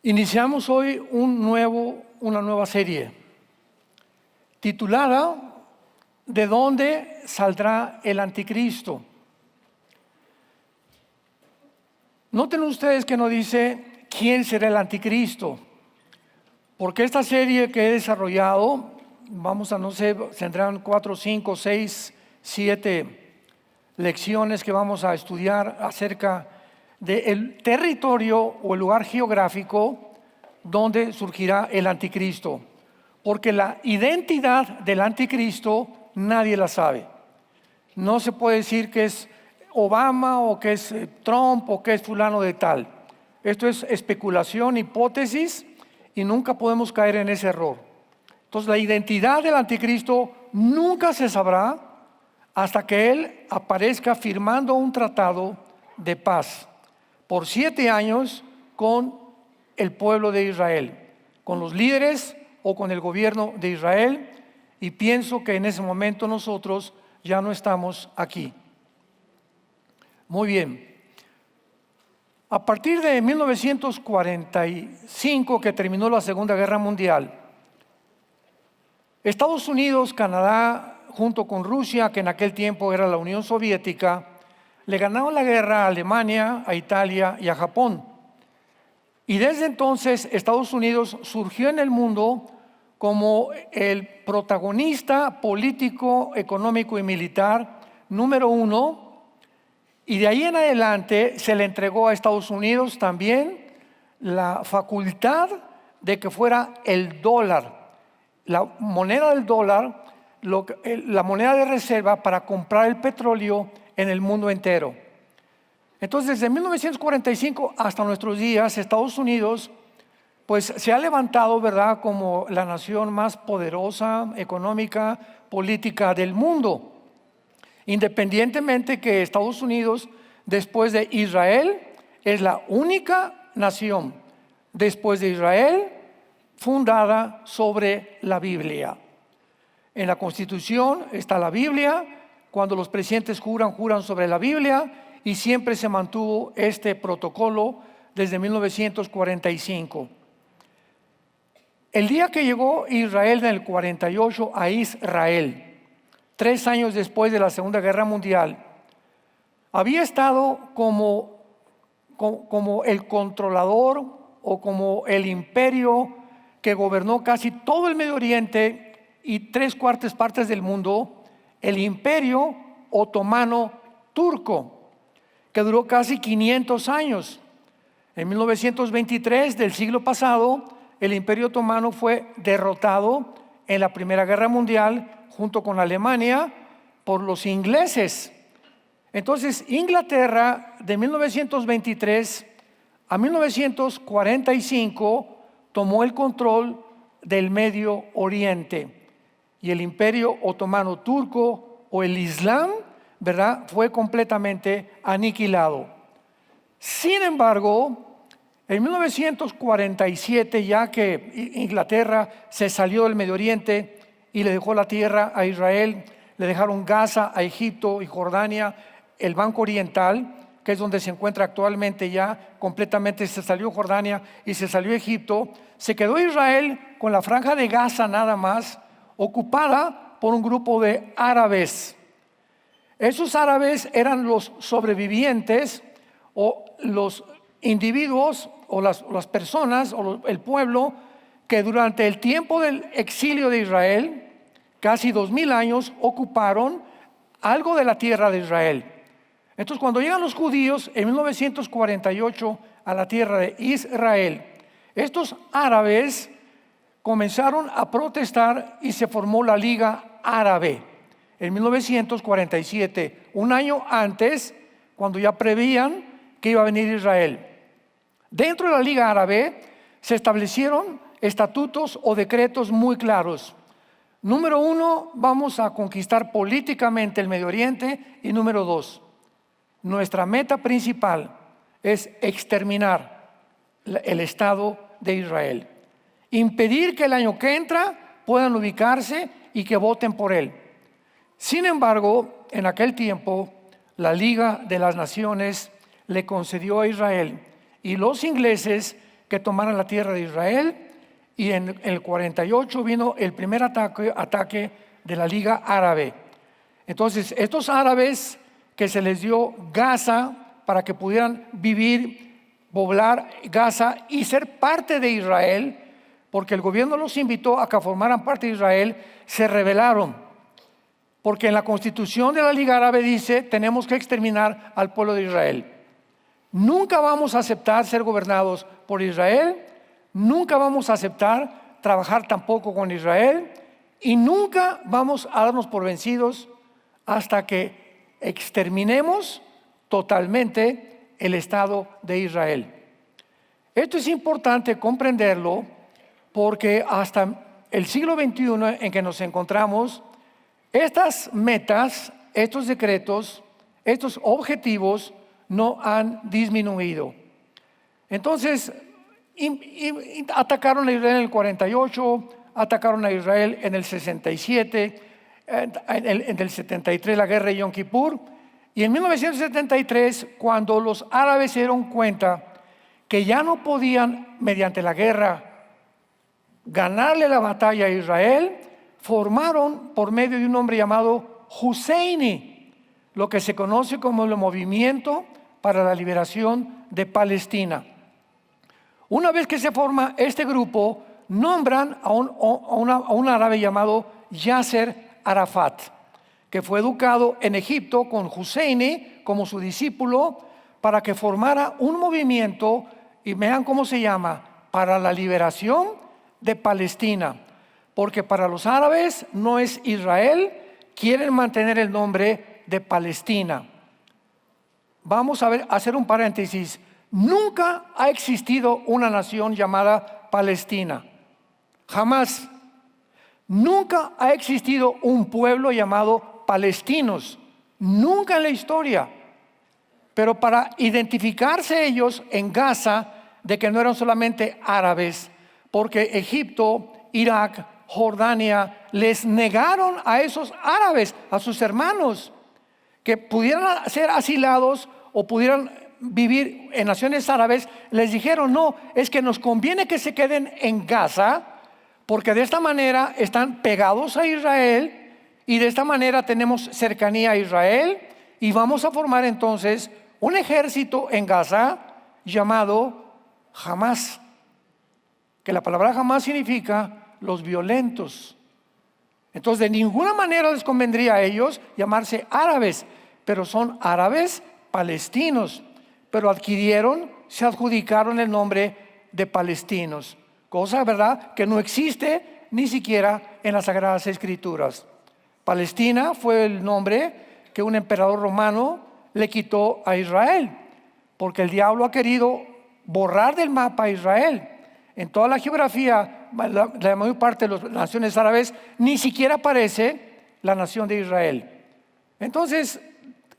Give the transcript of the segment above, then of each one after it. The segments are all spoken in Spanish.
Iniciamos hoy una nueva serie titulada ¿De dónde saldrá el anticristo? Noten ustedes que no dice quién será el anticristo, porque esta serie que he desarrollado, tendrán 4, 5, 6, 7 lecciones que vamos a estudiar acerca del territorio o el lugar geográfico donde surgirá el anticristo, porque la identidad del anticristo nadie la sabe. No se puede decir que es Obama o que es Trump o que es fulano de tal. Esto es especulación, hipótesis, y nunca podemos caer en ese error. Entonces la identidad del anticristo nunca se sabrá hasta que él aparezca firmando un tratado de paz por 7 años con el pueblo de Israel, con los líderes o con el gobierno de Israel, y pienso que en ese momento nosotros ya no estamos aquí. Muy bien. A partir de 1945, que terminó la Segunda Guerra Mundial, Estados Unidos, Canadá, junto con Rusia, que en aquel tiempo era la Unión Soviética, le ganaron la guerra a Alemania, a Italia y a Japón. Y desde entonces Estados Unidos surgió en el mundo como el protagonista político, económico y militar número 1, y de ahí en adelante se le entregó a Estados Unidos también la facultad de que fuera el dólar, la moneda del dólar, la moneda de reserva para comprar el petróleo en el mundo entero. Entonces, desde 1945 hasta nuestros días, Estados Unidos pues se ha levantado, ¿verdad?, como la nación más poderosa, económica, política del mundo. Independientemente que Estados Unidos, después de Israel, es la única nación, después de Israel, fundada sobre la Biblia. En la Constitución está la Biblia. Cuando los presidentes juran sobre la Biblia, y siempre se mantuvo este protocolo desde 1945. El día que llegó Israel en el 48 a Israel, 3 años después de la Segunda Guerra Mundial, había estado como el controlador o como el imperio que gobernó casi todo el Medio Oriente y 3/4 partes del mundo, el imperio otomano turco, que duró casi 500 años. En 1923 del siglo pasado, el imperio otomano fue derrotado en la Primera Guerra Mundial junto con Alemania por los ingleses. Entonces, Inglaterra de 1923 a 1945 tomó el control del Medio Oriente, y el imperio otomano turco o el Islam, ¿verdad?, fue completamente aniquilado. Sin embargo, en 1947, ya que Inglaterra se salió del Medio Oriente y le dejó la tierra a Israel, le dejaron Gaza a Egipto y Jordania, el Banco Oriental, que es donde se encuentra actualmente ya completamente, se salió Jordania y se salió Egipto, se quedó Israel con la franja de Gaza nada más, ocupada por un grupo de árabes. Esos árabes eran los sobrevivientes o los individuos o las personas o el pueblo que durante el tiempo del exilio de Israel, casi 2000 años, ocuparon algo de la tierra de Israel. Entonces, cuando llegan los judíos en 1948 a la tierra de Israel, estos árabes comenzaron a protestar y se formó la Liga Árabe en 1947, un año antes, cuando ya prevían que iba a venir Israel. Dentro de la Liga Árabe se establecieron estatutos o decretos muy claros. Número 1, vamos a conquistar políticamente el Medio Oriente, y número 2, nuestra meta principal es exterminar el Estado de Israel, impedir que el año que entra puedan ubicarse y que voten por él. Sin embargo, en aquel tiempo, la Liga de las Naciones le concedió a Israel y los ingleses que tomaran la tierra de Israel, y en el 48 vino el primer ataque de la Liga Árabe. Entonces, estos árabes que se les dio Gaza para que pudieran vivir, poblar Gaza y ser parte de Israel, porque el gobierno los invitó a que formaran parte de Israel, se rebelaron. Porque en la constitución de la Liga Árabe dice, tenemos que exterminar al pueblo de Israel. Nunca vamos a aceptar ser gobernados por Israel, nunca vamos a aceptar trabajar tampoco con Israel, y nunca vamos a darnos por vencidos hasta que exterminemos totalmente el Estado de Israel. Esto es importante comprenderlo porque hasta el siglo XXI en que nos encontramos, estas metas, estos decretos, estos objetivos no han disminuido. Entonces, atacaron a Israel en el 48, atacaron a Israel en el 67, en el 73 la guerra de Yom Kippur, y en 1973, cuando los árabes se dieron cuenta que ya no podían, mediante la guerra, ganarle la batalla a Israel, formaron por medio de un hombre llamado Husseini lo que se conoce como el Movimiento para la Liberación de Palestina. Una vez que se forma este grupo, nombran a un árabe llamado Yasser Arafat, que fue educado en Egipto con Husseini como su discípulo para que formara un movimiento, y vean cómo se llama, para la liberación de Palestina. Porque para los árabes no es Israel, quieren mantener el nombre de Palestina. Vamos a hacer un paréntesis. Nunca ha existido una nación llamada Palestina. Jamás. Nunca ha existido un pueblo llamado palestinos. Nunca en la historia. Pero para identificarse ellos en Gaza de que no eran solamente árabes, porque Egipto, Irak, Jordania les negaron a esos árabes, a sus hermanos, que pudieran ser asilados o pudieran vivir en naciones árabes. Les dijeron, no, es que nos conviene que se queden en Gaza, porque de esta manera están pegados a Israel y de esta manera tenemos cercanía a Israel, y vamos a formar entonces un ejército en Gaza llamado Hamas, que la palabra Hamas significa los violentos. Entonces de ninguna manera les convendría a ellos llamarse árabes, pero son árabes palestinos, pero se adjudicaron el nombre de palestinos, cosa, ¿verdad?, que no existe ni siquiera en las Sagradas Escrituras. Palestina fue el nombre que un emperador romano le quitó a Israel, porque el diablo ha querido borrar del mapa a Israel. En toda la geografía, la mayor parte de las naciones árabes, ni siquiera aparece la nación de Israel. Entonces,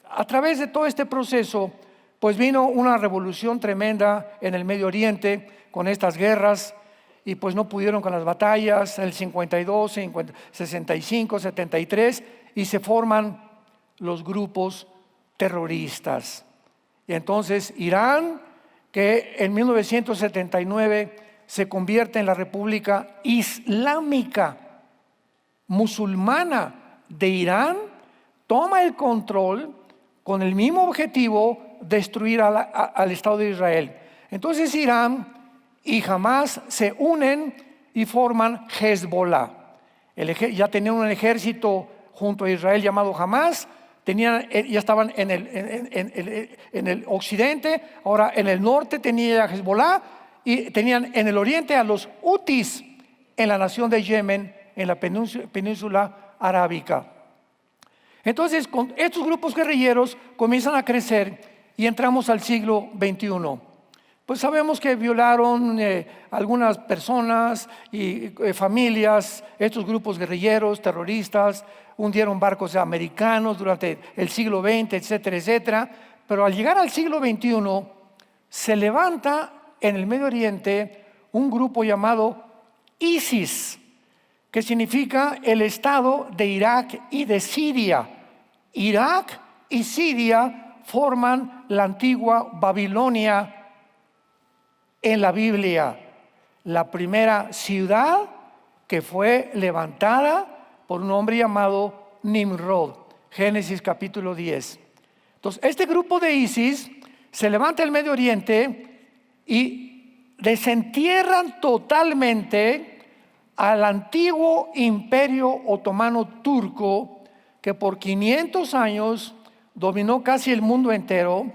a través de todo este proceso, pues vino una revolución tremenda en el Medio Oriente con estas guerras, y pues no pudieron con las batallas, el 52, 65, 73, y se forman los grupos terroristas. Y entonces Irán, que en 1979 se convierte en la República Islámica Musulmana de Irán, toma el control con el mismo objetivo: destruir al Estado de Israel. Entonces Irán y Hamas se unen y forman Hezbollah. Ya tenían un ejército junto a Israel llamado Hamas, ya estaban en el occidente, ahora en el norte tenía Hezbollah, y tenían en el oriente a los Hutis en la nación de Yemen, en la península arábica. Entonces, con estos grupos guerrilleros comienzan a crecer y entramos al siglo XXI. Pues sabemos que violaron algunas personas y familias, estos grupos guerrilleros, terroristas, hundieron barcos americanos durante el siglo XX, etcétera, etcétera. Pero al llegar al siglo XXI, se levanta en el Medio Oriente un grupo llamado ISIS, que significa el Estado de Irak y de Siria. Irak y Siria forman la antigua Babilonia en la Biblia, la primera ciudad que fue levantada por un hombre llamado Nimrod. Génesis capítulo 10. Entonces, este grupo de ISIS se levanta en el Medio Oriente y desentierran totalmente al antiguo imperio otomano turco, que por 500 años dominó casi el mundo entero,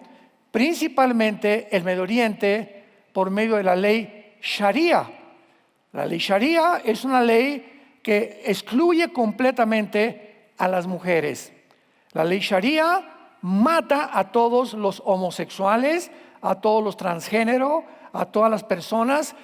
principalmente el Medio Oriente, por medio de la ley Sharia. La ley Sharia es una ley que excluye completamente a las mujeres. La ley Sharia mata a todos los homosexuales, a todos los transgénero, a todas las personas.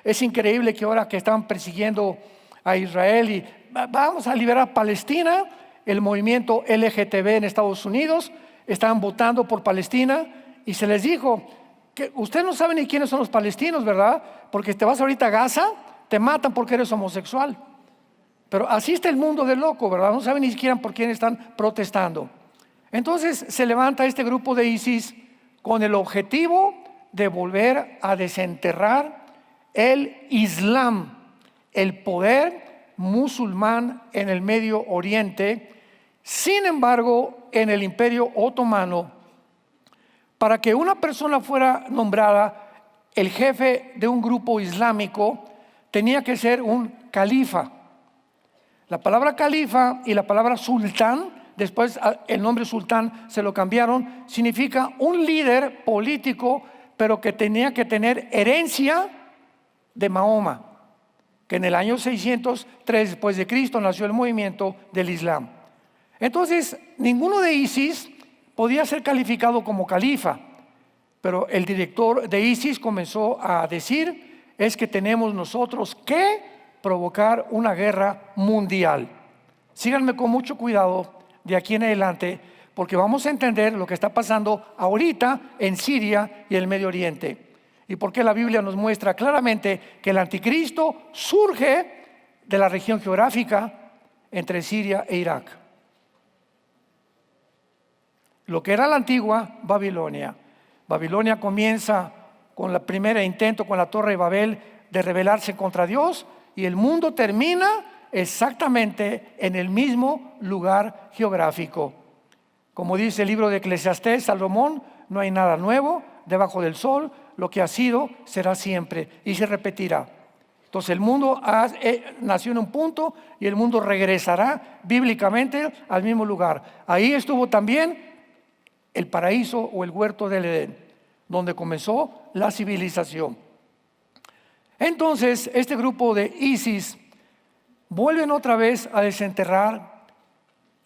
Es increíble que ahora que están persiguiendo a Israel y vamos a liberar Palestina, el movimiento LGTB en Estados Unidos estaban votando por Palestina y se les dijo que ustedes no saben ni quiénes son los palestinos, ¿verdad? Porque te vas ahorita a Gaza, te matan porque eres homosexual. Pero así está el mundo de loco, ¿verdad? No saben ni siquiera por quién están protestando. Entonces se levanta este grupo de ISIS con el objetivo de volver a desenterrar el Islam, el poder musulmán en el Medio Oriente. Sin embargo, en el Imperio Otomano, para que una persona fuera nombrada el jefe de un grupo islámico, tenía que ser un califa. La palabra califa y la palabra sultán, después el nombre sultán se lo cambiaron, significa un líder político, pero que tenía que tener herencia de Mahoma, que en el año 603 después de Cristo nació el movimiento del Islam. Entonces, ninguno de ISIS podía ser calificado como califa, pero el director de ISIS comenzó a decir, es que tenemos nosotros que provocar una guerra mundial. Síganme con mucho cuidado de aquí en adelante, porque vamos a entender lo que está pasando ahorita en Siria y el Medio Oriente, y porque la Biblia nos muestra claramente que el anticristo surge de la región geográfica entre Siria e Irak. Lo que era la antigua Babilonia. Babilonia comienza con el primer intento con la Torre de Babel de rebelarse contra Dios, y el mundo termina exactamente en el mismo lugar geográfico. Como dice el libro de Eclesiastés, Salomón, no hay nada nuevo debajo del sol, lo que ha sido será siempre y se repetirá. Entonces el mundo nació en un punto y el mundo regresará bíblicamente al mismo lugar. Ahí estuvo también el paraíso o el huerto del Edén, donde comenzó la civilización. Entonces este grupo de ISIS vuelven otra vez a desenterrar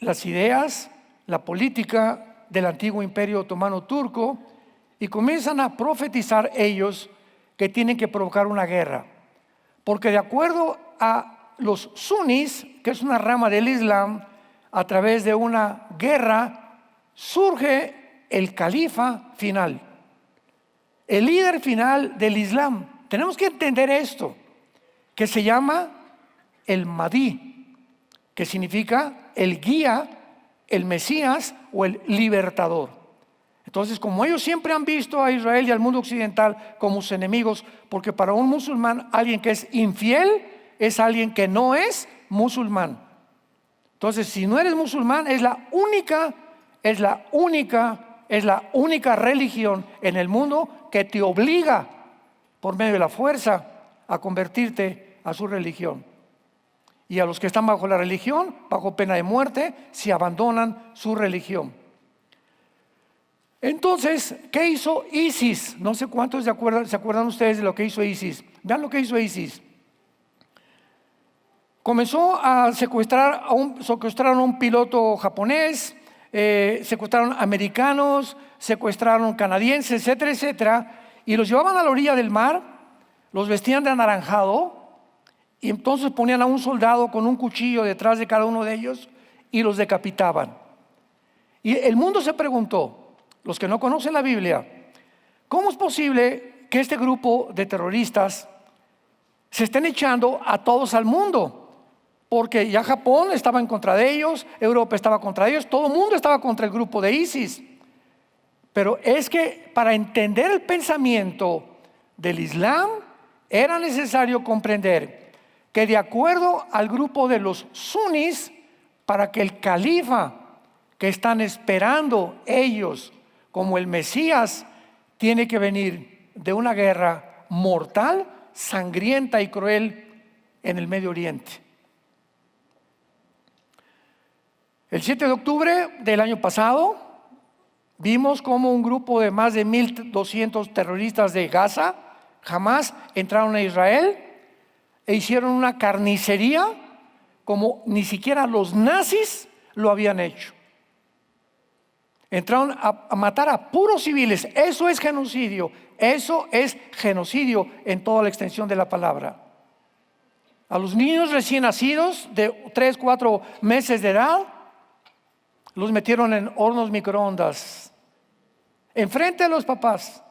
las ideas, la política del antiguo imperio otomano turco, y comienzan a profetizar ellos que tienen que provocar una guerra, porque de acuerdo a los sunis, que es una rama del Islam, a través de una guerra surge el califa final, el líder final del Islam. Tenemos que entender esto, que se llama el Mahdi, que significa el guía, el Mesías o el libertador. Entonces, como ellos siempre han visto a Israel y al mundo occidental como sus enemigos, porque para un musulmán alguien que es infiel es alguien que no es musulmán. Entonces, si no eres musulmán, es la única religión en el mundo que te obliga por medio de la fuerza a convertirte a su religión. Y a los que están bajo la religión, bajo pena de muerte, si abandonan su religión. Entonces, ¿qué hizo ISIS? No sé cuántos se acuerdan ustedes de lo que hizo ISIS. Vean lo que hizo ISIS. Comenzó a secuestraron a un piloto japonés, secuestraron americanos, secuestraron canadienses, etcétera, etcétera, y los llevaban a la orilla del mar, los vestían de anaranjado, y entonces ponían a un soldado con un cuchillo detrás de cada uno de ellos y los decapitaban. Y el mundo se preguntó, los que no conocen la Biblia, ¿cómo es posible que este grupo de terroristas se estén echando a todos al mundo? Porque ya Japón estaba en contra de ellos, Europa estaba contra ellos, todo el mundo estaba contra el grupo de ISIS. Pero es que para entender el pensamiento del Islam, era necesario comprender que de acuerdo al grupo de los sunis, para que el califa que están esperando ellos como el Mesías, tiene que venir de una guerra mortal, sangrienta y cruel en el Medio Oriente. El 7 de octubre del año pasado, vimos cómo un grupo de más de 1,200 terroristas de Gaza, Hamas, entraron a Israel e hicieron una carnicería como ni siquiera los nazis lo habían hecho. Entraron a matar a puros civiles. Eso es genocidio. Eso es genocidio en toda la extensión de la palabra. A los niños recién nacidos de 3, 4 meses de edad, los metieron en hornos microondas enfrente de los papás.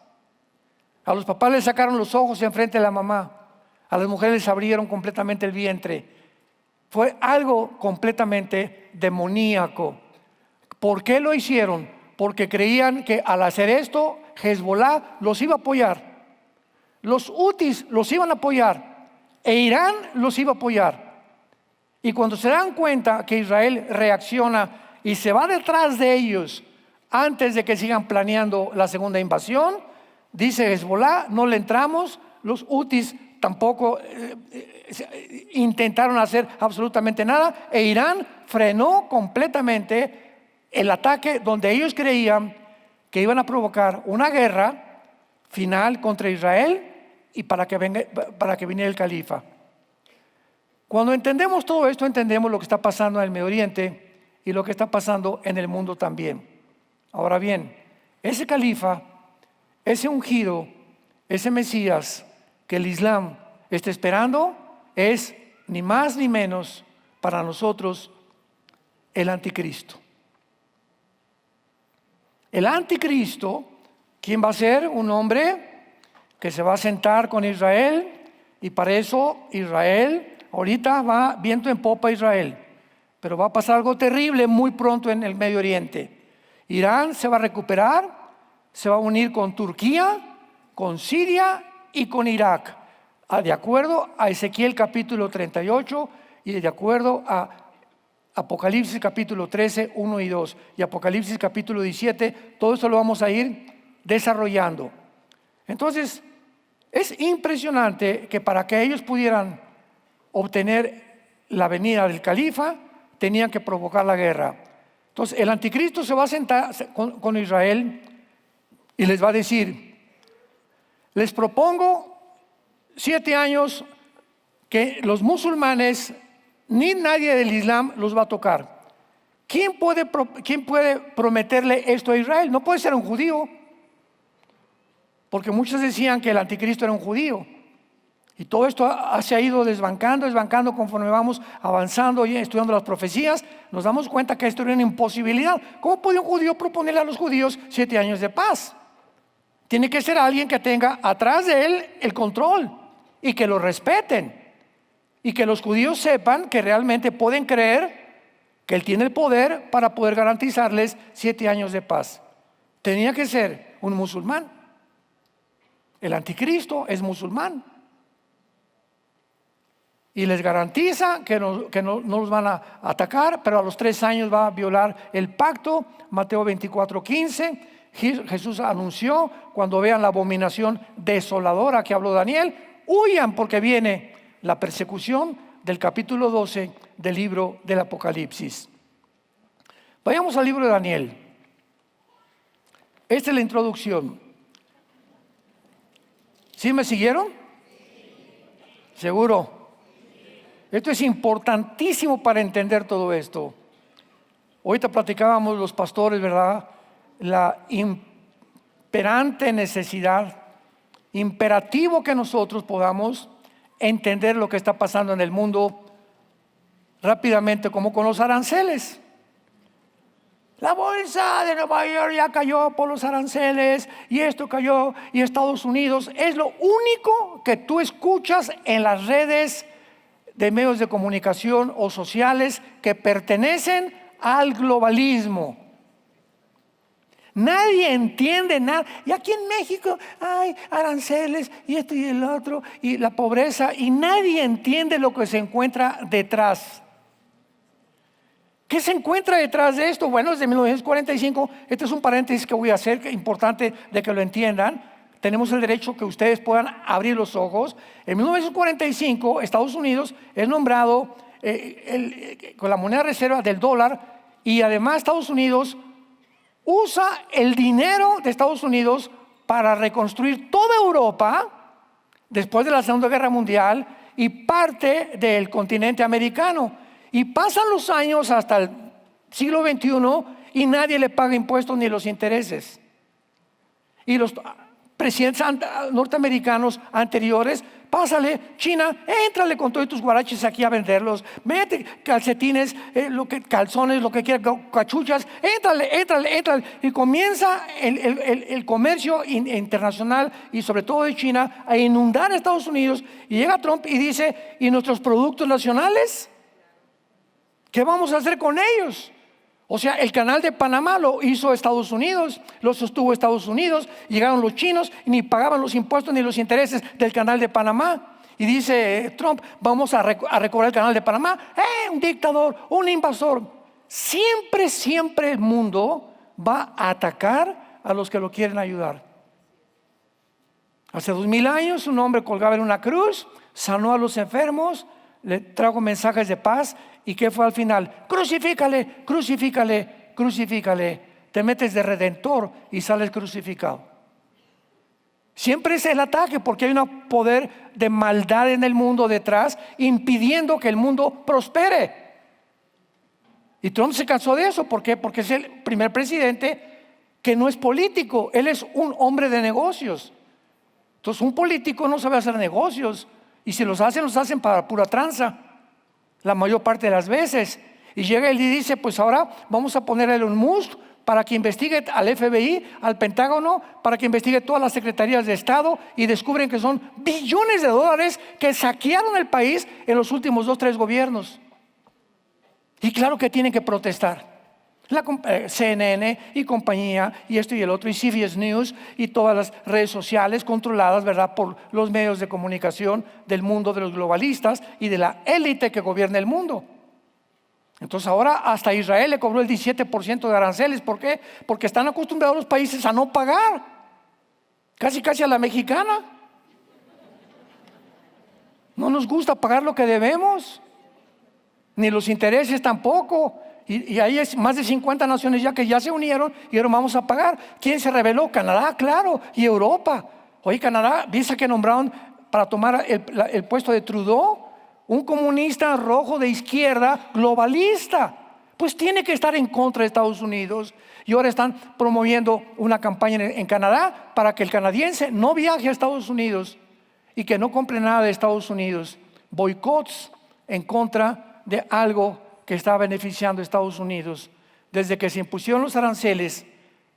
A los papás les sacaron los ojos enfrente de la mamá. A las mujeres les abrieron completamente el vientre. Fue algo completamente demoníaco. ¿Por qué lo hicieron? Porque creían que al hacer esto, Hezbollah los iba a apoyar. Los Hutis los iban a apoyar. E Irán los iba a apoyar. Y cuando se dan cuenta que Israel reacciona y se va detrás de ellos antes de que sigan planeando la segunda invasión, dice Hezbollah, no le entramos. Los Hutis tampoco intentaron hacer absolutamente nada, e Irán frenó completamente el ataque donde ellos creían que iban a provocar una guerra final contra Israel y para que viniera el califa. Cuando entendemos todo esto, entendemos lo que está pasando en el Medio Oriente y lo que está pasando en el mundo también. Ahora bien, ese califa, ese ungido, ese Mesías que el Islam está esperando, es ni más ni menos para nosotros el anticristo. El anticristo, ¿quién va a ser? Un hombre que se va a sentar con Israel, y para eso Israel, ahorita va viento en popa Israel, pero va a pasar algo terrible muy pronto en el Medio Oriente. Irán se va a recuperar, se va a unir con Turquía, con Siria y con Irak, de acuerdo a Ezequiel capítulo 38 y de acuerdo a Apocalipsis capítulo 13, 1 y 2 y Apocalipsis capítulo 17. Todo esto lo vamos a ir desarrollando. Entonces, es impresionante que para que ellos pudieran obtener la venida del califa, tenían que provocar la guerra. Entonces, el anticristo se va a sentar con Israel y les va a decir: les propongo 7 años que los musulmanes ni nadie del Islam los va a tocar. ¿Quién puede prometerle esto a Israel? No puede ser un judío, porque muchos decían que el anticristo era un judío. Y todo esto se ha ido desbancando conforme vamos avanzando y estudiando las profecías. Nos damos cuenta que esto era una imposibilidad. ¿Cómo puede un judío proponerle a los judíos 7 años de paz? Tiene que ser alguien que tenga atrás de él el control y que lo respeten. Y que los judíos sepan que realmente pueden creer que él tiene el poder para poder garantizarles 7 años de paz. Tenía que ser un musulmán. El anticristo es musulmán. Y les garantiza que no los van a atacar, pero a los 3 años va a violar el pacto. Mateo 24:15. Jesús anunció: cuando vean la abominación desoladora que habló Daniel, huyan, porque viene la persecución del capítulo 12 del libro del Apocalipsis. Vayamos al libro de Daniel. Esta es la introducción. ¿Sí me siguieron? ¿Seguro? Esto es importantísimo para entender todo esto. Ahorita platicábamos los pastores, ¿verdad? La imperante necesidad, imperativo que nosotros podamos entender lo que está pasando en el mundo rápidamente, como con los aranceles. La bolsa de Nueva York ya cayó por los aranceles, y esto cayó, y Estados Unidos. Es lo único que tú escuchas en las redes de medios de comunicación o sociales que pertenecen al globalismo. Nadie entiende nada. Y aquí en México hay aranceles y esto y el otro y la pobreza, y nadie entiende lo que se encuentra detrás. ¿Qué se encuentra detrás de esto? Bueno, desde 1945, este es un paréntesis que voy a hacer, que es importante de que lo entiendan. Tenemos el derecho que ustedes puedan abrir los ojos. En 1945, Estados Unidos es nombrado con la moneda reserva del dólar, y además Estados Unidos usa el dinero de Estados Unidos para reconstruir toda Europa después de la Segunda Guerra Mundial y parte del continente americano. Y pasan los años hasta el siglo XXI y nadie le paga impuestos ni los intereses. Y los presidentes norteamericanos anteriores, pásale, China, éntrale con todos tus guaraches aquí a venderlos, mete calcetines, calzones, lo que quieras, cachuchas, éntrale. Y comienza el comercio internacional y sobre todo de China a inundar a Estados Unidos. Y llega Trump y dice, ¿y nuestros productos nacionales? ¿Qué vamos a hacer con ellos? O sea, el canal de Panamá lo hizo Estados Unidos, lo sostuvo Estados Unidos. Llegaron los chinos y ni pagaban los impuestos ni los intereses del canal de Panamá. Y dice Trump, vamos a recobrar el canal de Panamá. Un dictador, un invasor. Siempre el mundo va a atacar a los que lo quieren ayudar. Hace 2000 años un hombre colgaba en una cruz, sanó a los enfermos, le trajo mensajes de paz. ¿Y qué fue al final? Crucifícale. Te metes de redentor y sales crucificado. Siempre es el ataque, porque hay un poder de maldad en el mundo detrás, impidiendo que el mundo prospere. Y Trump se cansó de eso. ¿Por qué? Porque es el primer presidente que no es político. Él es un hombre de negocios. Entonces un político no sabe hacer negocios, y si los hacen para pura tranza la mayor parte de las veces. Y llega él y dice, pues ahora vamos a poner a Elon Musk para que investigue al FBI, al Pentágono, para que investigue todas las secretarías de Estado, y descubren que son billones de dólares que saquearon el país en los últimos 2-3 gobiernos. Y claro que tienen que protestar. La CNN y compañía, y esto y el otro, y CBS News, y todas las redes sociales controladas, ¿verdad?, por los medios de comunicación del mundo de los globalistas y de la élite que gobierna el mundo. Entonces ahora hasta Israel le cobró el 17% de aranceles. ¿Por qué? Porque están acostumbrados los países a no pagar, casi a la mexicana. No nos gusta pagar lo que debemos, ni los intereses tampoco. Y ahí es más de 50 naciones ya que ya se unieron y ahora vamos a pagar. ¿Quién se rebeló? Canadá, claro, y Europa. Oye, Canadá, ¿viste que nombraron para tomar el puesto de Trudeau? Un comunista rojo de izquierda, globalista. Pues tiene que estar en contra de Estados Unidos. Y ahora están promoviendo una campaña en Canadá para que el canadiense no viaje a Estados Unidos y que no compre nada de Estados Unidos. Boicots en contra de algo que está beneficiando a Estados Unidos. Desde que se impusieron los aranceles,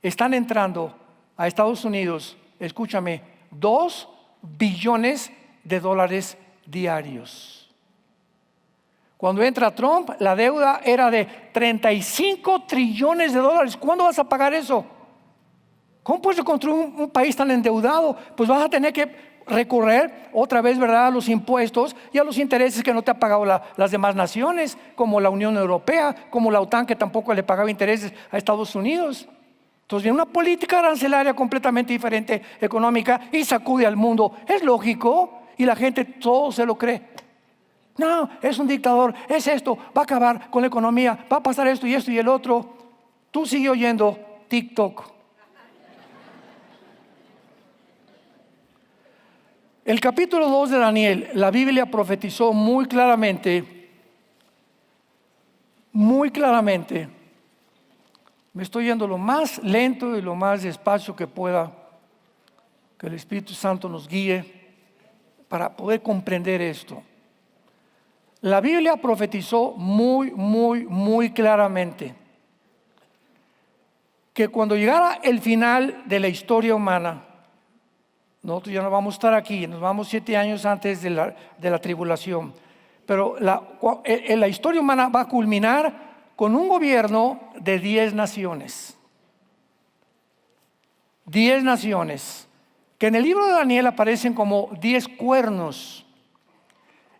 están entrando a Estados Unidos, escúchame, $2 billones diarios. Cuando entra Trump, la deuda era de $35 trillones. ¿Cuándo vas a pagar eso? ¿Cómo puedes construir un país tan endeudado? Pues vas a tener que recorrer otra vez, ¿verdad?, a los impuestos y a los intereses que no te ha pagado las demás naciones, como la Unión Europea, como la OTAN, que tampoco le pagaba intereses a Estados Unidos. Entonces viene una política arancelaria completamente diferente, económica, y sacude al mundo. Es lógico, y la gente todo se lo cree. No, es un dictador, es esto, va a acabar con la economía, va a pasar esto y el otro. Tú sigue oyendo TikTok. El capítulo 2 de Daniel, la Biblia profetizó muy claramente, me estoy yendo lo más lento y lo más despacio que pueda, que el Espíritu Santo nos guíe para poder comprender esto. La Biblia profetizó muy claramente que cuando llegara el final de la historia humana, nosotros ya no vamos a estar aquí, nos vamos 7 años antes de la tribulación. Pero la historia humana va a culminar con un gobierno de 10 naciones. 10 naciones, que en el libro de Daniel aparecen como 10 cuernos.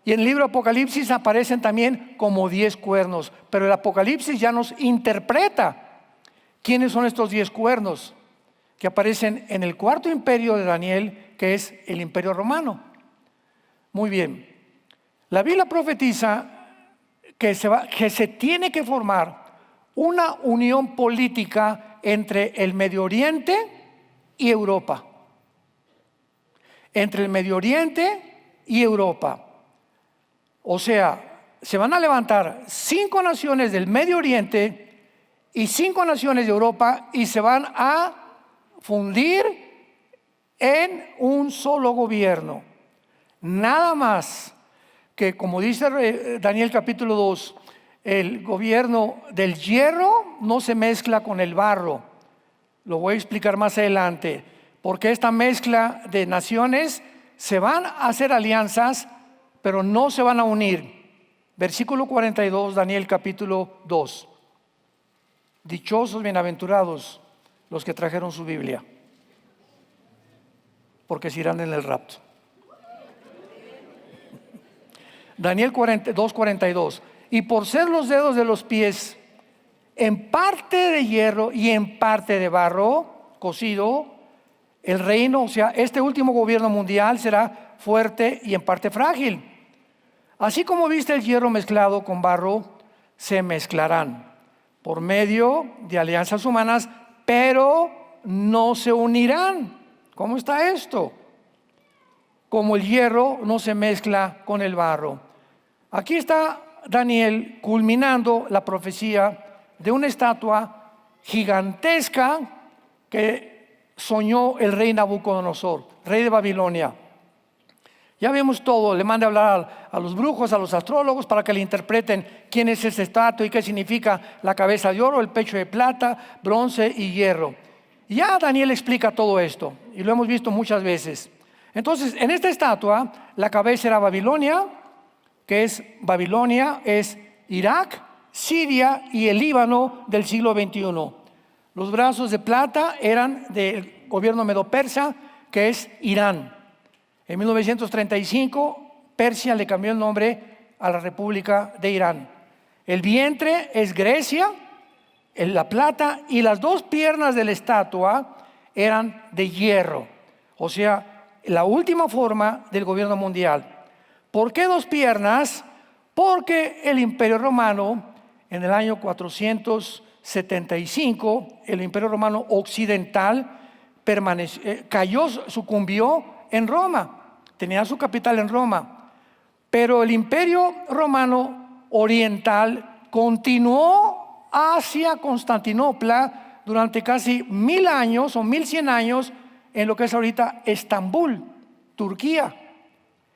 Y en el libro de Apocalipsis aparecen también como 10 cuernos. Pero el Apocalipsis ya nos interpreta quiénes son estos 10 cuernos que aparecen en el cuarto imperio de Daniel, que es el imperio romano. Muy bien. La Biblia profetiza que se tiene que formar una unión política entre el Medio Oriente y Europa. Entre el Medio Oriente y Europa. O sea, se van a levantar 5 naciones del Medio Oriente y 5 naciones de Europa y se van a fundir en un solo gobierno. Nada más que, como dice Daniel capítulo 2, el gobierno del hierro no se mezcla con el barro. Lo voy a explicar más adelante, porque esta mezcla de naciones se van a hacer alianzas, pero no se van a unir. Versículo 42, Daniel capítulo 2. Dichosos, bienaventurados los que trajeron su Biblia, porque se irán en el rapto. Daniel 2:42. Y por ser los dedos de los pies en parte de hierro y en parte de barro cocido, el reino, o sea, este último gobierno mundial será fuerte y en parte frágil. Así como viste el hierro mezclado con barro, se mezclarán por medio de alianzas humanas, pero no se unirán. ¿Cómo está esto? Como el hierro no se mezcla con el barro. Aquí está Daniel culminando la profecía de una estatua gigantesca que soñó el rey Nabucodonosor, rey de Babilonia. Ya vemos todo, le manda a hablar a los brujos, a los astrólogos, para que le interpreten quién es esa estatua y qué significa la cabeza de oro, el pecho de plata, bronce y hierro. Y ya Daniel explica todo esto, y lo hemos visto muchas veces. Entonces, en esta estatua, la cabeza era Babilonia, que es Babilonia, es Irak, Siria y el Líbano del siglo XXI. Los brazos de plata eran del gobierno medo-persa, que es Irán. En 1935, Persia le cambió el nombre a la República de Irán. El vientre es Grecia, la plata, y las 2 piernas de la estatua eran de hierro. O sea, la última forma del gobierno mundial. ¿Por qué 2 piernas? Porque el Imperio Romano, en el año 475, el Imperio Romano occidental sucumbió en Roma. Tenía su capital en Roma. Pero el Imperio Romano oriental continuó hacia Constantinopla durante casi 1000 años o 1100 años en lo que es ahorita Estambul, Turquía.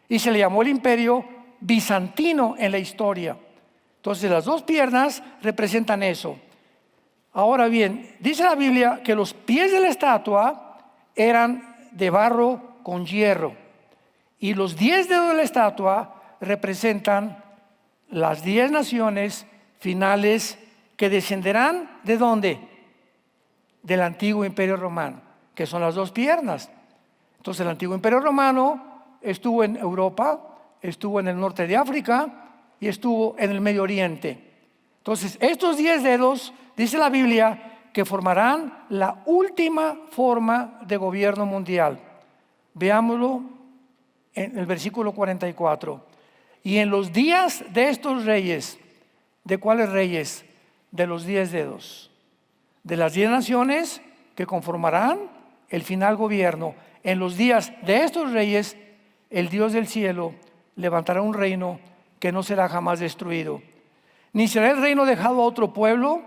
Y se le llamó el Imperio Bizantino en la historia. Entonces las 2 piernas representan eso. Ahora bien, dice la Biblia que los pies de la estatua eran de barro con hierro. Y los 10 dedos de la estatua representan las 10 naciones finales que descenderán ¿de dónde? Del antiguo Imperio Romano, que son las 2 piernas. Entonces el antiguo Imperio Romano estuvo en Europa, estuvo en el norte de África y estuvo en el Medio Oriente. Entonces estos 10 dedos, dice la Biblia, que formarán la última forma de gobierno mundial. Veámoslo en el versículo 44. Y en los días de estos reyes, ¿de cuáles reyes? De los 10 dedos, de las 10 naciones que conformarán el final gobierno. En los días de estos reyes, el Dios del cielo levantará un reino que no será jamás destruido, ni será el reino dejado a otro pueblo.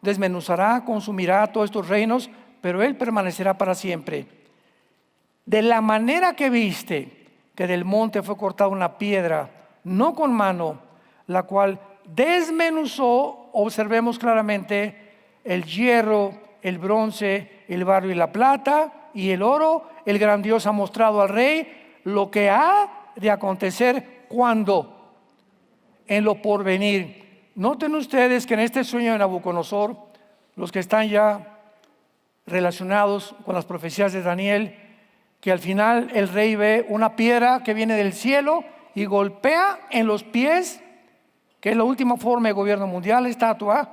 Desmenuzará, consumirá todos estos reinos, pero él permanecerá para siempre. De la manera que viste que del monte fue cortada una piedra, no con mano, la cual desmenuzó, observemos claramente, el hierro, el bronce, el barro y la plata y el oro. El gran Dios ha mostrado al rey lo que ha de acontecer cuando, en lo porvenir. Noten ustedes que en este sueño de Nabucodonosor, los que están ya relacionados con las profecías de Daniel, que al final el rey ve una piedra que viene del cielo y golpea en los pies, que es la última forma de gobierno mundial, la estatua,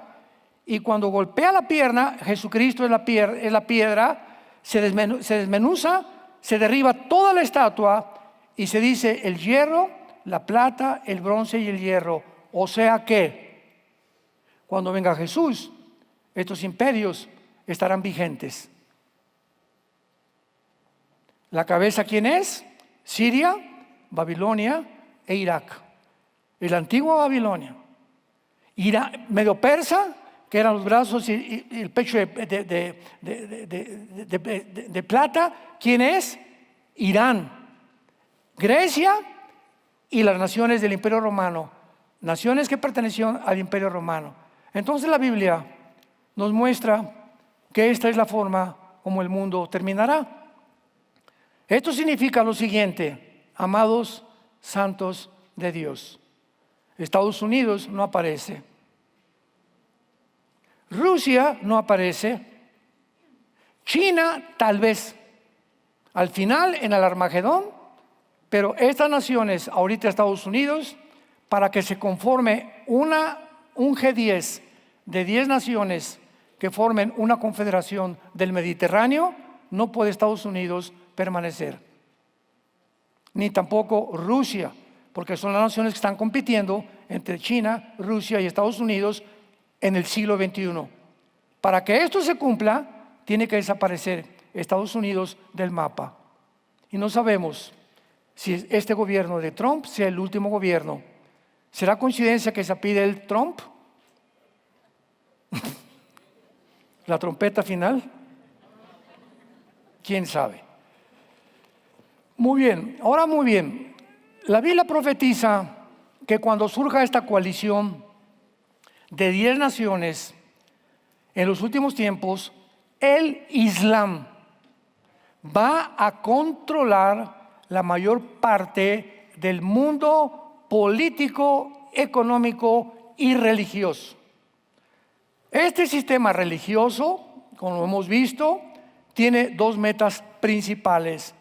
y cuando golpea la pierna, Jesucristo es la piedra, se desmenuza, se derriba toda la estatua y se dice el hierro, la plata, el bronce y el hierro. O sea que cuando venga Jesús, estos imperios estarán vigentes. ¿La cabeza quién es? Siria, Babilonia e Irak. Es la antigua Babilonia. Medio Persa, que eran los brazos y el pecho de plata. ¿Quién es? Irán. Grecia y las naciones del Imperio Romano. Naciones que pertenecían al Imperio Romano. Entonces la Biblia nos muestra que esta es la forma como el mundo terminará. Esto significa lo siguiente, amados santos de Dios. Estados Unidos no aparece. Rusia no aparece. China tal vez. Al final, en el Armagedón. Pero estas naciones, ahorita Estados Unidos, para que se conforme un G10 de 10 naciones que formen una confederación del Mediterráneo, no puede Estados Unidos permanecer. Ni tampoco Rusia, porque son las naciones que están compitiendo entre China, Rusia y Estados Unidos en el siglo XXI. Para que esto se cumpla, tiene que desaparecer Estados Unidos del mapa. Y no sabemos si este gobierno de Trump sea el último gobierno. ¿Será coincidencia que se pide el Trump? ¿La trompeta final? ¿Quién sabe? Muy bien, ahora muy bien. La Biblia profetiza que cuando surja esta coalición de 10 naciones, en los últimos tiempos, el Islam va a controlar la mayor parte del mundo político, económico y religioso. Este sistema religioso, como hemos visto, tiene dos metas principales.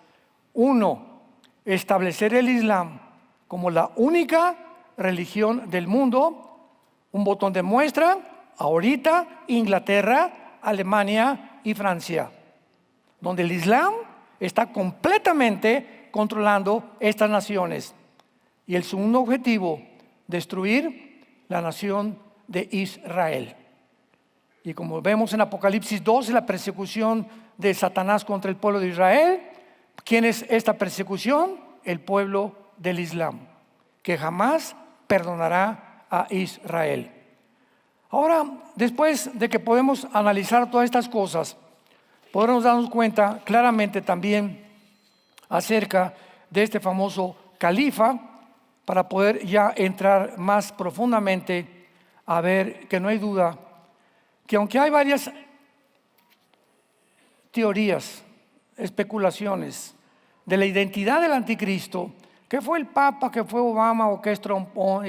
Uno, establecer el Islam como la única religión del mundo. Un botón de muestra, ahorita Inglaterra, Alemania y Francia, donde el Islam está completamente controlando estas naciones. Y el segundo objetivo, destruir la nación de Israel. Y como vemos en Apocalipsis 12, la persecución de Satanás contra el pueblo de Israel. ¿Quién es esta persecución? El pueblo del Islam, que jamás perdonará a Israel. Ahora, después de que podemos analizar todas estas cosas, podremos darnos cuenta claramente también acerca de este famoso califa, para poder ya entrar más profundamente a ver que no hay duda que aunque hay varias teorías, especulaciones de la identidad del anticristo, que fue el Papa, que fue Obama, o que es Trump, o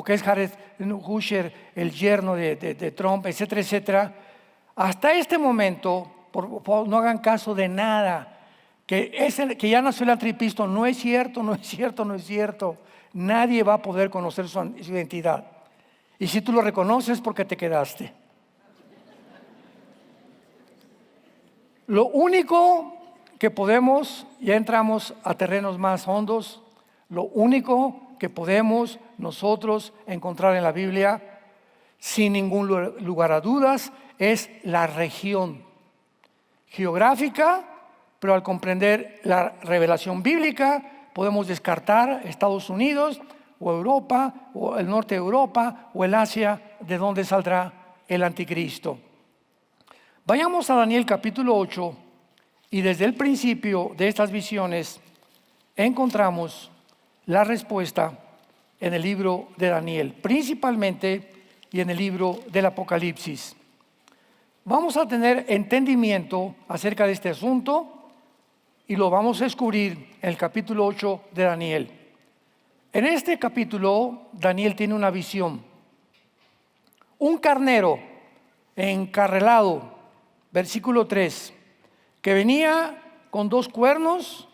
que es Jared Kushner, el yerno de Trump, etcétera, etcétera. Hasta este momento, por favor, no hagan caso de nada, que ya nació el anticristo. No es cierto, no es cierto, no es cierto. Nadie va a poder conocer su identidad. Y si tú lo reconoces, porque te quedaste. Lo único que podemos, ya entramos a terrenos más hondos, lo único que podemos nosotros encontrar en la Biblia, sin ningún lugar a dudas, es la región geográfica, pero al comprender la revelación bíblica, podemos descartar Estados Unidos o Europa, o el norte de Europa, o el Asia, de donde saldrá el anticristo. Vayamos a Daniel capítulo 8, y desde el principio de estas visiones encontramos la respuesta en el libro de Daniel, principalmente, y en el libro del Apocalipsis. Vamos a tener entendimiento acerca de este asunto y lo vamos a descubrir en el capítulo 8 de Daniel. En este capítulo, Daniel tiene una visión. Un carnero encarrelado versículo 3, que venía con dos cuernos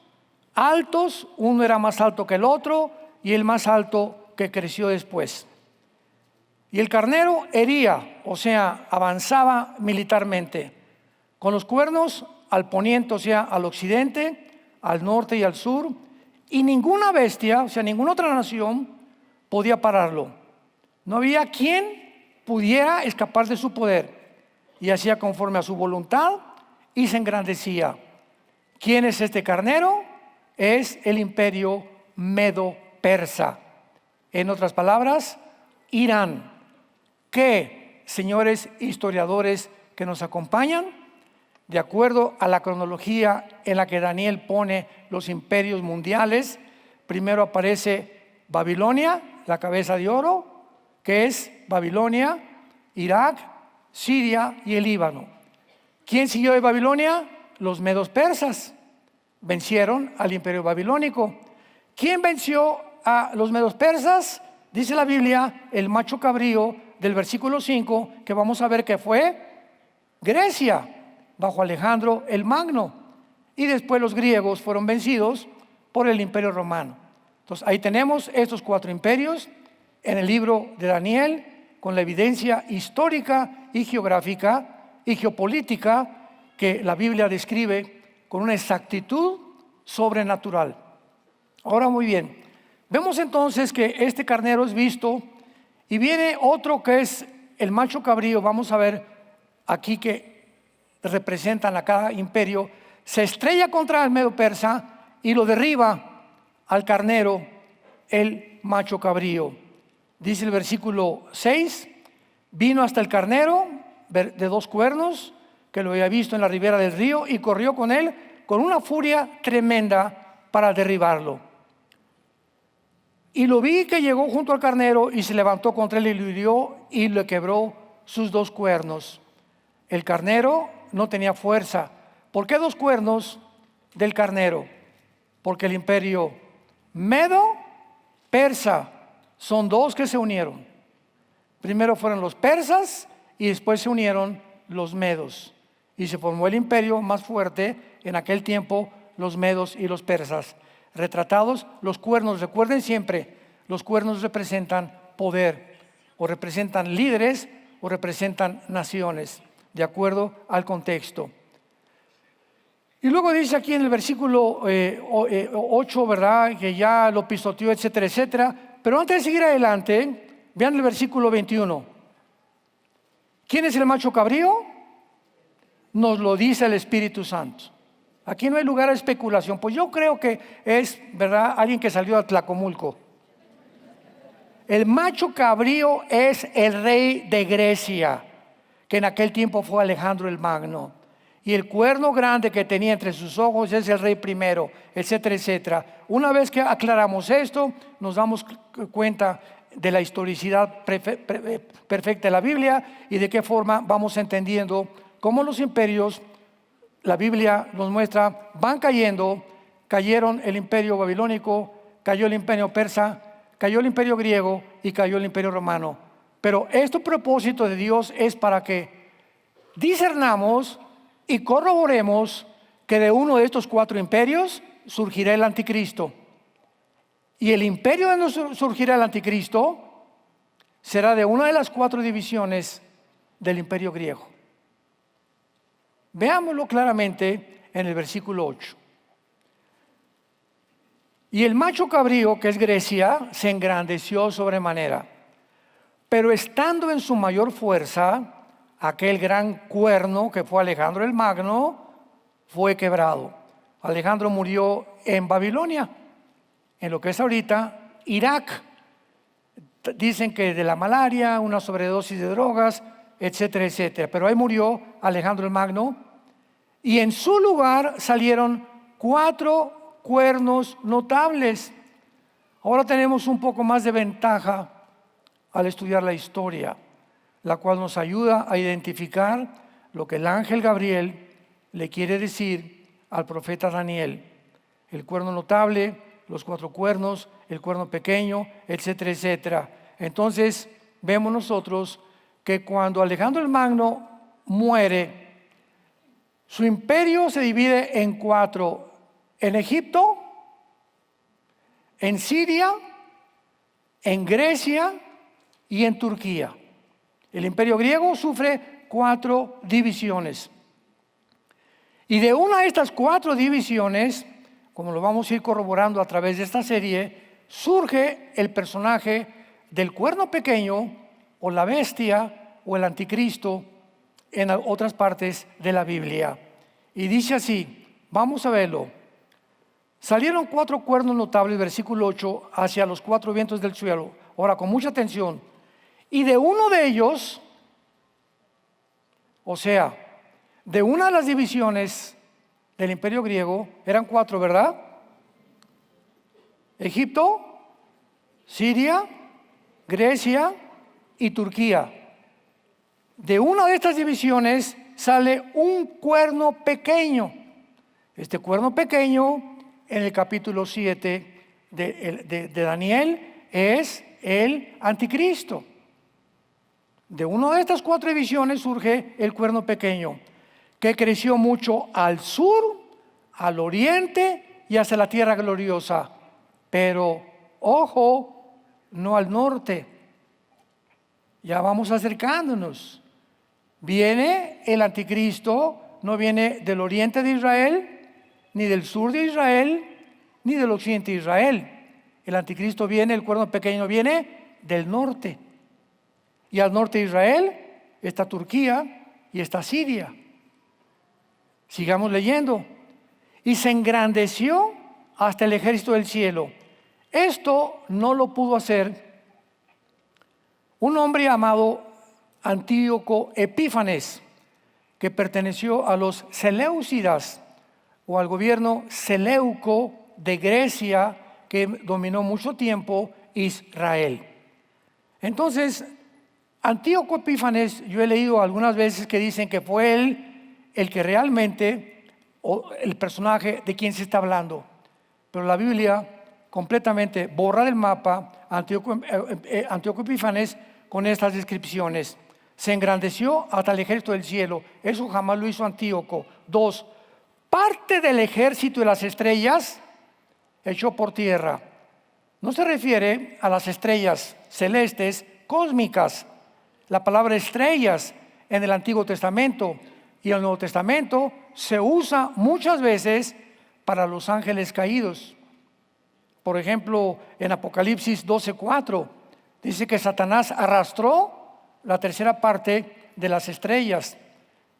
altos, uno era más alto que el otro y el más alto que creció después. Y el carnero hería, o sea, avanzaba militarmente, con los cuernos al poniente, o sea, al occidente, al norte y al sur, y ninguna bestia, o sea, ninguna otra nación podía pararlo. No había quien pudiera escapar de su poder, y hacía conforme a su voluntad y se engrandecía. ¿Quién es este carnero? Es el imperio medo-persa. En otras palabras, Irán. Que, señores historiadores que nos acompañan, de acuerdo a la cronología en la que Daniel pone los imperios mundiales, primero aparece Babilonia, la cabeza de oro, que es Babilonia, Irak, Siria y el Líbano. ¿Quién siguió de Babilonia? Los medos persas. Vencieron al imperio babilónico. ¿Quién venció a los medos persas? Dice la Biblia, el macho cabrío del versículo 5, que vamos a ver que fue Grecia, bajo Alejandro el Magno. Y después los griegos fueron vencidos por el imperio romano. Entonces ahí tenemos estos cuatro imperios en el libro de Daniel, con la evidencia histórica y geográfica y geopolítica que la Biblia describe con una exactitud sobrenatural. Ahora muy bien, vemos entonces que este carnero es visto y viene otro que es el macho cabrío. Vamos a ver aquí que representan a cada imperio. Se estrella contra el medo persa y lo derriba al carnero, el macho cabrío. Dice el versículo 6, vino hasta el carnero de dos cuernos, que lo había visto en la ribera del río, y corrió con él con una furia tremenda para derribarlo. Y lo vi que llegó junto al carnero y se levantó contra él y lo hirió y le quebró sus dos cuernos. El carnero no tenía fuerza. ¿Por qué dos cuernos del carnero? Porque el imperio medo-persa son dos que se unieron. Primero fueron los persas y después se unieron los medos. Y se formó el imperio más fuerte en aquel tiempo, los medos y los persas. Retratados los cuernos, recuerden siempre, los cuernos representan poder, o representan líderes, o representan naciones, de acuerdo al contexto. Y luego dice aquí en el versículo 8, ¿verdad?, que ya lo pisoteó, etcétera, etcétera. Pero antes de seguir adelante, vean el versículo 21. ¿Quién es el macho cabrío? Nos lo dice el Espíritu Santo. Aquí no hay lugar a especulación. Pues yo creo que es, ¿verdad?, alguien que salió de Tlacomulco. El macho cabrío es el rey de Grecia, que en aquel tiempo fue Alejandro el Magno. Y el cuerno grande que tenía entre sus ojos es el rey primero, etcétera, etcétera. Una vez que aclaramos esto, nos damos cuenta de la historicidad perfecta de la Biblia y de qué forma vamos entendiendo cómo los imperios, la Biblia nos muestra, van cayendo. Cayeron el imperio babilónico, cayó el imperio persa, cayó el imperio griego y cayó el imperio romano. Pero este propósito de Dios es para que discernamos y corroboremos que de uno de estos cuatro imperios surgirá el anticristo. Y el imperio donde surgirá el anticristo será de una de las cuatro divisiones del imperio griego. Veámoslo claramente en el versículo 8. Y el macho cabrío, que es Grecia, se engrandeció sobremanera, pero estando en su mayor fuerza, aquel gran cuerno que fue Alejandro el Magno fue quebrado. Alejandro murió en Babilonia, en lo que es ahorita Irak. Dicen que de la malaria, una sobredosis de drogas, etcétera, etcétera. Pero ahí murió Alejandro el Magno y en su lugar salieron cuatro cuernos notables. Ahora tenemos un poco más de ventaja al estudiar la historia, la cual nos ayuda a identificar lo que el ángel Gabriel le quiere decir al profeta Daniel. El cuerno notable, los cuatro cuernos, el cuerno pequeño, etcétera, etcétera. Entonces vemos nosotros que cuando Alejandro el Magno muere, Su imperio se divide en 4: en Egipto, en Siria, en Grecia y en Turquía. El imperio griego sufre 4 divisiones. Y de una de estas 4 divisiones, como lo vamos a ir corroborando a través de esta serie, surge el personaje del cuerno pequeño, o la bestia, o el anticristo, en otras partes de la Biblia. Y dice así, vamos a verlo. Salieron 4 cuernos notables, versículo 8, hacia los 4 vientos del cielo. Ahora, con mucha atención. Y de uno de ellos, o sea, de una de las divisiones del imperio griego, eran 4, ¿verdad? Egipto, Siria, Grecia y Turquía. De una de estas divisiones sale un cuerno pequeño. Este cuerno pequeño, en el capítulo 7 de Daniel, es el anticristo. De una de estas 4 divisiones surge el cuerno pequeño, que creció mucho al sur, al oriente y hacia la tierra gloriosa. Pero, ojo, no al norte. Ya vamos acercándonos. Viene el anticristo, no viene del oriente de Israel, ni del sur de Israel, ni del occidente de Israel. El anticristo viene, el cuerno pequeño viene del norte. Y al norte de Israel está Turquía y está Siria. Sigamos leyendo. Y se engrandeció hasta el ejército del cielo. Esto no lo pudo hacer un hombre llamado Antíoco Epífanes, que perteneció a los Seleucidas, o al gobierno seleuco de Grecia, que dominó mucho tiempo Israel. Entonces, Antíoco Epífanes, yo he leído algunas veces que dicen que fue él el que realmente, o el personaje de quien se está hablando. Pero la Biblia completamente borra del mapa a Antíoco Epífanes con estas descripciones. Se engrandeció hasta el ejército del cielo. Eso jamás lo hizo Antíoco. 2. Parte del ejército de las estrellas echó por tierra. No se refiere a las estrellas celestes cósmicas. La palabra estrellas en el Antiguo Testamento y el Nuevo Testamento se usa muchas veces para los ángeles caídos. Por ejemplo, en Apocalipsis 12:4 dice que Satanás arrastró la tercera parte de las estrellas.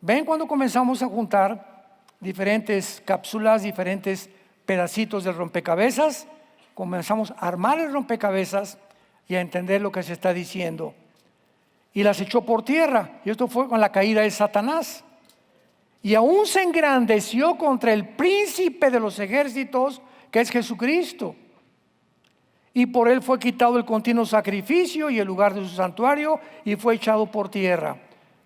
¿Ven cuando comenzamos a juntar diferentes cápsulas, diferentes pedacitos del rompecabezas? Comenzamos a armar el rompecabezas y a entender lo que se está diciendo. Y las echó por tierra. Y esto fue con la caída de Satanás. Y aún se engrandeció contra el príncipe de los ejércitos, que es Jesucristo. Y por él fue quitado el continuo sacrificio y el lugar de su santuario, y fue echado por tierra.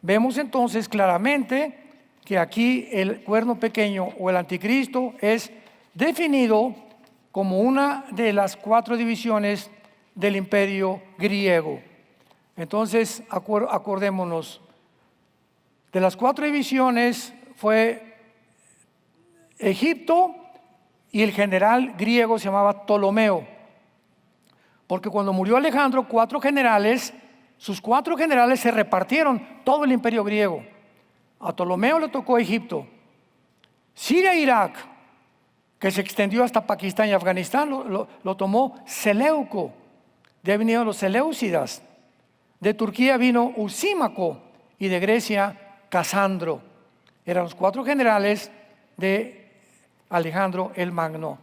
Vemos entonces claramente que aquí el cuerno pequeño o el anticristo es definido como una de las 4 divisiones del imperio griego. Entonces, acordémonos, de las 4 divisiones fue Egipto, y el general griego se llamaba Ptolomeo. Porque cuando murió Alejandro, 4 generales, sus 4 generales se repartieron todo el imperio griego. A Ptolomeo le tocó Egipto. Siria e Irak, que se extendió hasta Pakistán y Afganistán, lo tomó Seleuco. De ahí vinieron los Seleucidas. De Turquía vino Usímaco y de Grecia Casandro. Eran los 4 generales de Alejandro el Magno.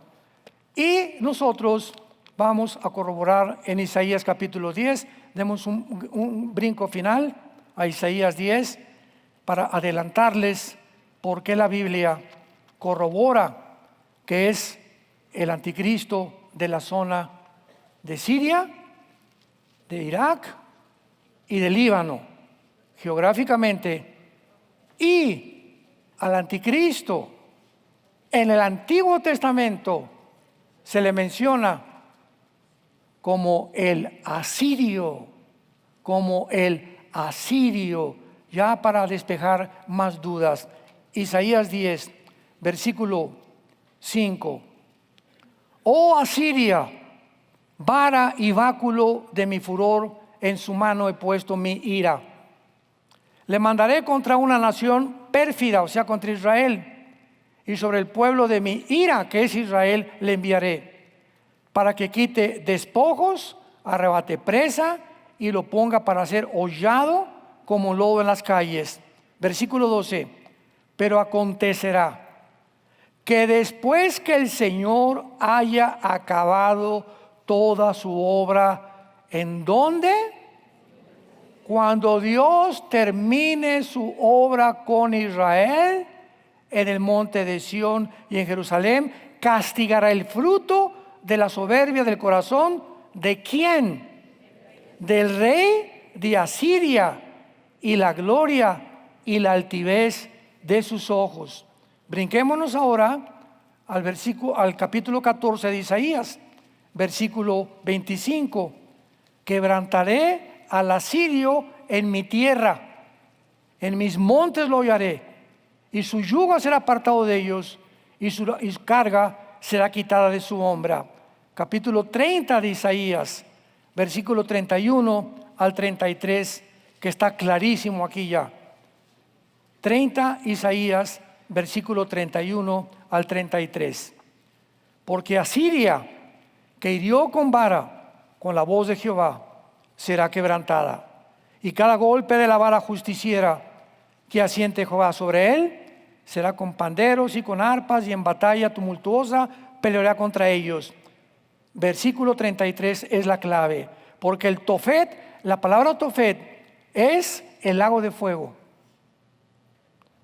Y nosotros vamos a corroborar en Isaías capítulo 10. Demos un brinco final a Isaías 10 para adelantarles por qué la Biblia corrobora que es el anticristo de la zona de Siria, de Irak y del Líbano, geográficamente. Y al anticristo en el Antiguo Testamento se le menciona como el asirio, ya para despejar más dudas. Isaías 10, versículo 5. Oh Asiria, vara y báculo de mi furor, en su mano he puesto mi ira. Le mandaré contra una nación pérfida, o sea, contra Israel, y sobre el pueblo de mi ira, que es Israel, le enviaré, para que quite despojos, arrebate presa y lo ponga para ser hollado como lodo en las calles. Versículo 12. Pero acontecerá que después que el Señor haya acabado toda su obra, ¿en dónde? Cuando Dios termine su obra con Israel, en el monte de Sión y en Jerusalén, castigará el fruto de la soberbia del corazón. ¿De quién? Del rey de Asiria, y la gloria y la altivez de sus ojos. Brinquémonos ahora al capítulo 14 de Isaías, versículo 25. Quebrantaré al asirio en mi tierra, en mis montes lo hollaré, y su yugo será apartado de ellos, y su carga será quitada de su hombro. Capítulo 30 de Isaías, versículo 31 al 33, que está clarísimo aquí ya. 30 Isaías, versículo 31 al 33. Porque Asiria, que hirió con vara, con la voz de Jehová, será quebrantada, y cada golpe de la vara justiciera que asiente Jehová sobre él, será con panderos y con arpas, y en batalla tumultuosa peleará contra ellos. Versículo 33 es la clave, porque el Tofet, la palabra Tofet es el lago de fuego.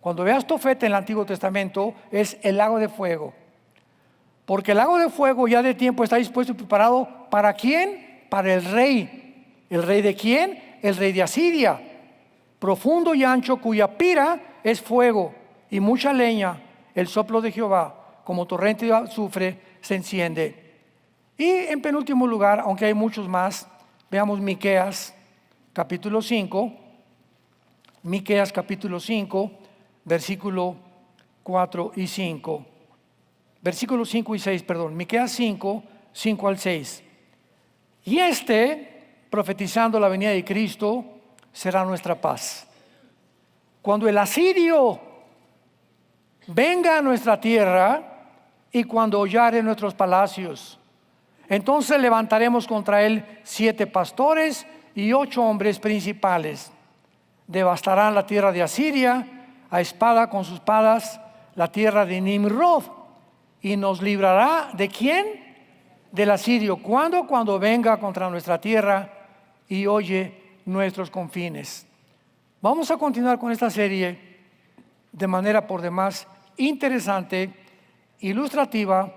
Cuando veas Tofet en el Antiguo Testamento, es el lago de fuego. Porque el lago de fuego ya de tiempo está dispuesto y preparado, ¿para quién? Para el rey. ¿El rey de quién? El rey de Asiria, profundo y ancho, cuya pira es fuego y mucha leña. El soplo de Jehová, como torrente de azufre, se enciende. Y en penúltimo lugar, aunque hay muchos más, veamos Miqueas capítulo 5. Miqueas capítulo 5, versículo 4 y 5. Versículos 5 y 6, perdón. Miqueas 5, 5 al 6. Y profetizando la venida de Cristo, será nuestra paz. Cuando el asirio venga a nuestra tierra y cuando hollare nuestros palacios, entonces levantaremos contra él 7 pastores y 8 hombres principales. Devastarán la tierra de Asiria a espada con sus espadas, la tierra de Nimrod, y nos librará ¿de quién? Del asirio. ¿Cuándo? Cuando venga contra nuestra tierra y oye nuestros confines. Vamos a continuar con esta serie de manera por demás interesante, ilustrativa,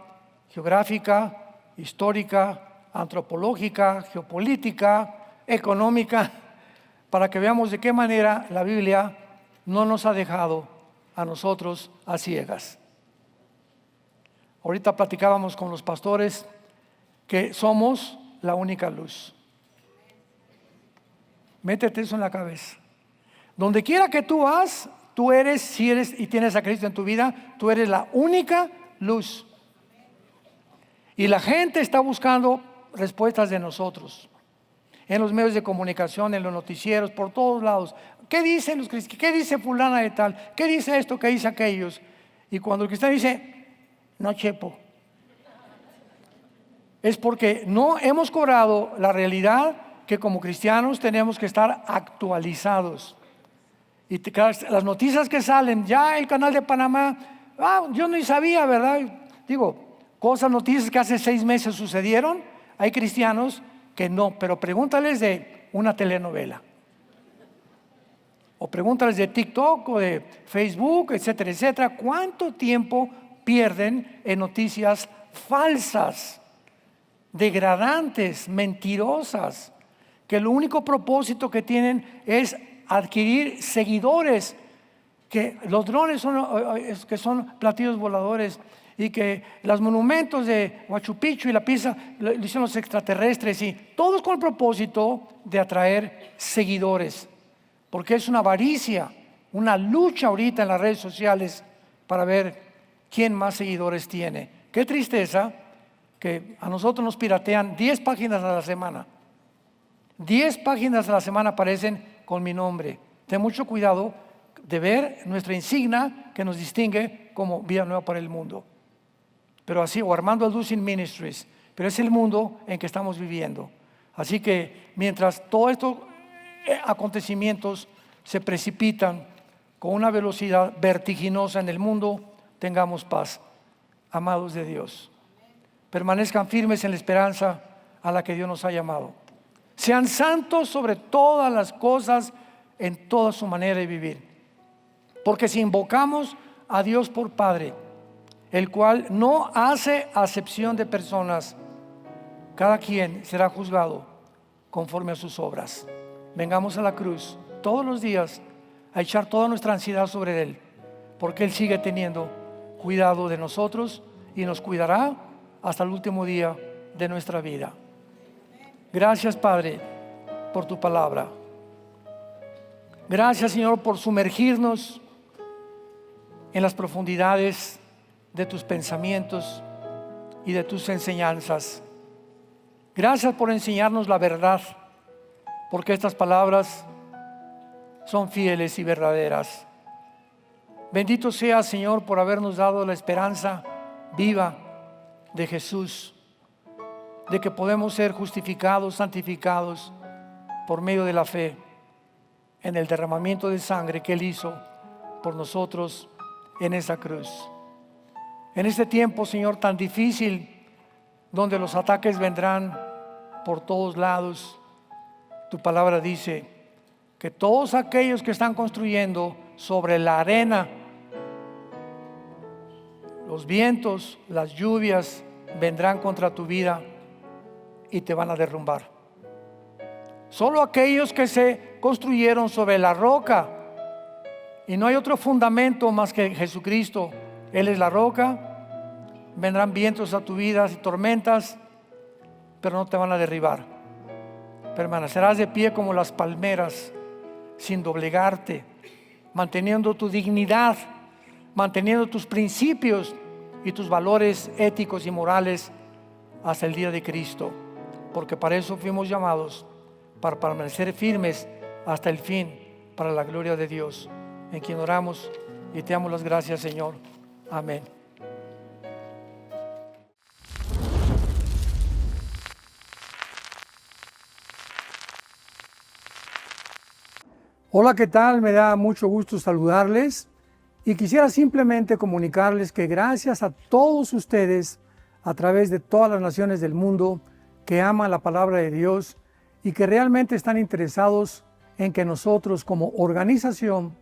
geográfica, histórica, antropológica, geopolítica, económica, para que veamos de qué manera la Biblia no nos ha dejado a nosotros a ciegas. Ahorita platicábamos con los pastores que somos la única luz. Métete eso en la cabeza. Donde quiera que tú vas, tú eres, si eres y tienes a Cristo en tu vida, tú eres la única luz. Y la gente está buscando respuestas de nosotros. En los medios de comunicación, en los noticieros, por todos lados. ¿Qué dicen los cristianos? ¿Qué dice fulana de tal? ¿Qué dice esto? ¿Qué dice aquellos? Y cuando el cristiano dice, no chepo, es porque no hemos cobrado la realidad que como cristianos tenemos que estar actualizados. Y las noticias que salen, ya el canal de Panamá, yo ni sabía, ¿verdad? Digo, noticias que hace 6 meses sucedieron, hay cristianos que no, pero pregúntales de una telenovela. O pregúntales de TikTok o de Facebook, etcétera, etcétera. ¿Cuánto tiempo pierden en noticias falsas, degradantes, mentirosas, que el único propósito que tienen es adquirir seguidores, que los drones son platillos voladores, y que los monumentos de Machu Picchu y la Pisa lo hicieron los extraterrestres, y todos con el propósito de atraer seguidores, porque es una avaricia una lucha ahorita en las redes sociales para ver quién más seguidores tiene. Qué tristeza que a nosotros nos piratean 10 páginas a la semana. 10 páginas a la semana aparecen con mi nombre. Ten mucho cuidado de ver nuestra insignia que nos distingue como Vida Nueva para el Mundo. Pero así, o Armando Alducin Ministries. Pero es el mundo en que estamos viviendo. Así que mientras todos estos acontecimientos se precipitan con una velocidad vertiginosa en el mundo, tengamos paz, amados de Dios. Permanezcan firmes en la esperanza a la que Dios nos ha llamado. Sean santos sobre todas las cosas, en toda su manera de vivir. Porque si invocamos a Dios por Padre, el cual no hace acepción de personas, cada quien será juzgado conforme a sus obras. Vengamos a la cruz todos los días a echar toda nuestra ansiedad sobre Él, porque Él sigue teniendo cuidado de nosotros y nos cuidará hasta el último día de nuestra vida. Gracias, Padre, por tu palabra. Gracias, Señor, por sumergirnos en las profundidades de tus pensamientos y de tus enseñanzas. Gracias por enseñarnos la verdad, porque estas palabras son fieles y verdaderas. Bendito sea, Señor, por habernos dado la esperanza viva de Jesús, de que podemos ser justificados, santificados por medio de la fe en el derramamiento de sangre que Él hizo por nosotros en esa cruz. En este tiempo, Señor, tan difícil, donde los ataques vendrán por todos lados, tu palabra dice que todos aquellos que están construyendo sobre la arena, los vientos, las lluvias vendrán contra tu vida y te van a derrumbar. Solo aquellos que se construyeron sobre la roca, y no hay otro fundamento más que Jesucristo, Él es la roca, vendrán vientos a tu vida y tormentas, pero no te van a derribar. Permanecerás de pie como las palmeras, sin doblegarte, manteniendo tu dignidad, manteniendo tus principios y tus valores éticos y morales hasta el día de Cristo, porque para eso fuimos llamados, para permanecer firmes hasta el fin, para la gloria de Dios, en quien oramos y te damos las gracias, Señor. Amén. Hola, ¿qué tal? Me da mucho gusto saludarles y quisiera simplemente comunicarles que gracias a todos ustedes a través de todas las naciones del mundo que aman la palabra de Dios y que realmente están interesados en que nosotros como organización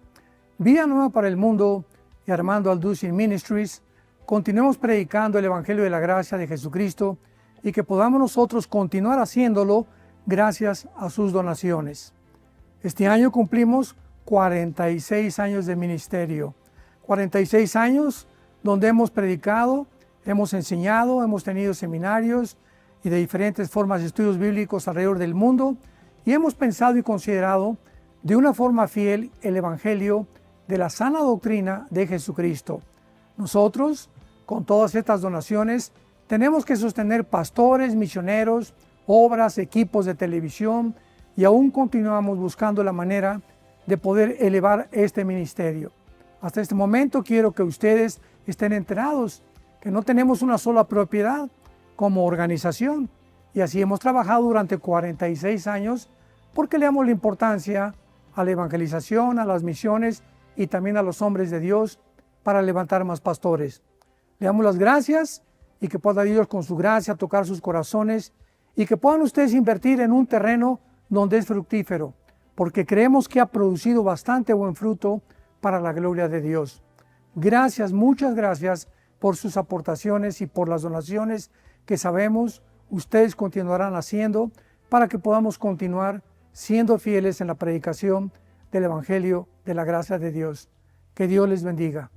Vida Nueva para el Mundo y Armando Alducin Ministries continuemos predicando el Evangelio de la gracia de Jesucristo y que podamos nosotros continuar haciéndolo gracias a sus donaciones. Este año cumplimos 46 años de ministerio, 46 años donde hemos predicado, hemos enseñado, hemos tenido seminarios y de diferentes formas de estudios bíblicos alrededor del mundo y hemos pensado y considerado de una forma fiel el Evangelio de la sana doctrina de Jesucristo. Nosotros, con todas estas donaciones, tenemos que sostener pastores, misioneros, obras, equipos de televisión y aún continuamos buscando la manera de poder elevar este ministerio. Hasta este momento quiero que ustedes estén enterados que no tenemos una sola propiedad como organización y así hemos trabajado durante 46 años porque le damos la importancia a la evangelización, a las misiones y también a los hombres de Dios para levantar más pastores. Le damos las gracias y que pueda Dios con su gracia tocar sus corazones y que puedan ustedes invertir en un terreno donde es fructífero, porque creemos que ha producido bastante buen fruto para la gloria de Dios. Gracias, muchas gracias por sus aportaciones y por las donaciones que sabemos ustedes continuarán haciendo para que podamos continuar siendo fieles en la predicación del Evangelio de la gracia de Dios. Que Dios les bendiga.